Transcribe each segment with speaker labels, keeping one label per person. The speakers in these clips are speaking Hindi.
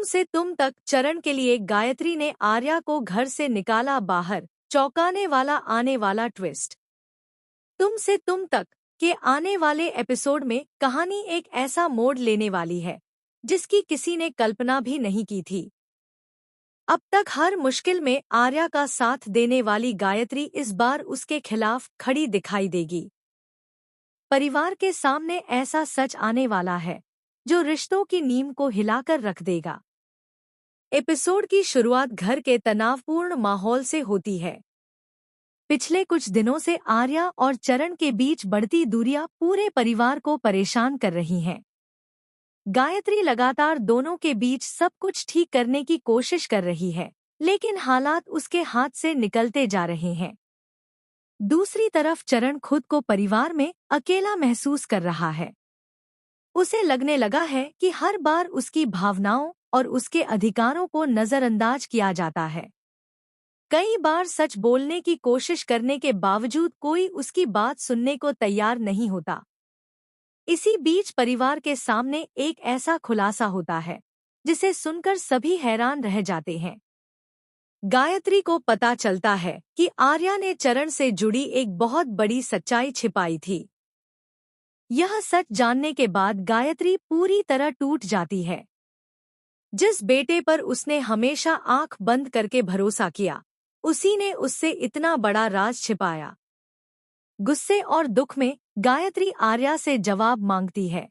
Speaker 1: तुम से तुम तक चरण के लिए गायत्री ने आर्या को घर से निकाला बाहर। चौंकाने वाला आने वाला ट्विस्ट। तुम से तुम तक के आने वाले एपिसोड में कहानी एक ऐसा मोड़ लेने वाली है जिसकी किसी ने कल्पना भी नहीं की थी। अब तक हर मुश्किल में आर्या का साथ देने वाली गायत्री इस बार उसके खिलाफ खड़ी दिखाई देगी। परिवार के सामने ऐसा सच आने वाला है जो रिश्तों की नींव को हिलाकर रख देगा। एपिसोड की शुरुआत घर के तनावपूर्ण माहौल से होती है। पिछले कुछ दिनों से आर्या और चरण के बीच बढ़ती दूरियां पूरे परिवार को परेशान कर रही हैं। गायत्री लगातार दोनों के बीच सब कुछ ठीक करने की कोशिश कर रही है, लेकिन हालात उसके हाथ से निकलते जा रहे हैं। दूसरी तरफ चरण खुद को परिवार में अकेला महसूस कर रहा है। उसे लगने लगा है कि हर बार उसकी भावनाओं और उसके अधिकारों को नजरअंदाज किया जाता है। कई बार सच बोलने की कोशिश करने के बावजूद कोई उसकी बात सुनने को तैयार नहीं होता। इसी बीच परिवार के सामने एक ऐसा खुलासा होता है जिसे सुनकर सभी हैरान रह जाते हैं। गायत्री को पता चलता है कि आर्या ने चरण से जुड़ी एक बहुत बड़ी सच्चाई छिपाई थी। यह सच जानने के बाद गायत्री पूरी तरह टूट जाती है। जिस बेटे पर उसने हमेशा आंख बंद करके भरोसा किया, उसी ने उससे इतना बड़ा राज छिपाया। गुस्से और दुख में गायत्री आर्या से जवाब मांगती है,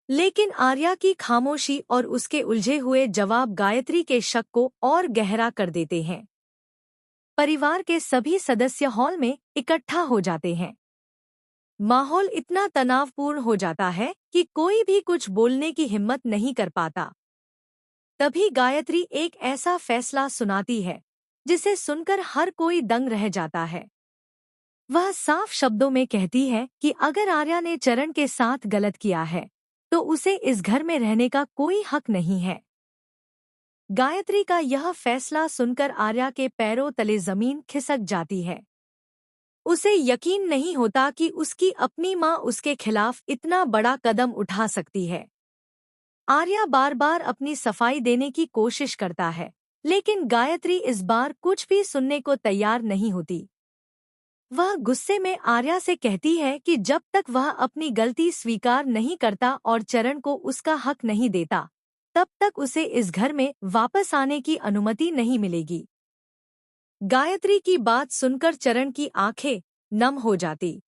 Speaker 1: लेकिन आर्या की खामोशी और उसके उलझे हुए जवाब गायत्री के शक को और गहरा कर देते हैं। परिवार के सभी सदस्य हॉल में इकट्ठा हो जाते हैं। माहौल इतना तनावपूर्ण हो जाता है कि कोई भी कुछ बोलने की हिम्मत नहीं कर पाता। तभी गायत्री एक ऐसा फैसला सुनाती है जिसे सुनकर हर कोई दंग रह जाता है। वह साफ शब्दों में कहती है कि अगर आर्या ने चरण के साथ गलत किया है तो उसे इस घर में रहने का कोई हक नहीं है। गायत्री का यह फैसला सुनकर आर्या के पैरों तले जमीन खिसक जाती है। उसे यकीन नहीं होता कि उसकी अपनी मां उसके खिलाफ इतना बड़ा कदम उठा सकती है। आर्या बार बार अपनी सफाई देने की कोशिश करता है, लेकिन गायत्री इस बार कुछ भी सुनने को तैयार नहीं होती। वह गुस्से में आर्या से कहती है कि जब तक वह अपनी गलती स्वीकार नहीं करता और चरण को उसका हक नहीं देता, तब तक उसे इस घर में वापस आने की अनुमति नहीं मिलेगी। गायत्री की बात सुनकर चरण की आंखें नम हो जाती।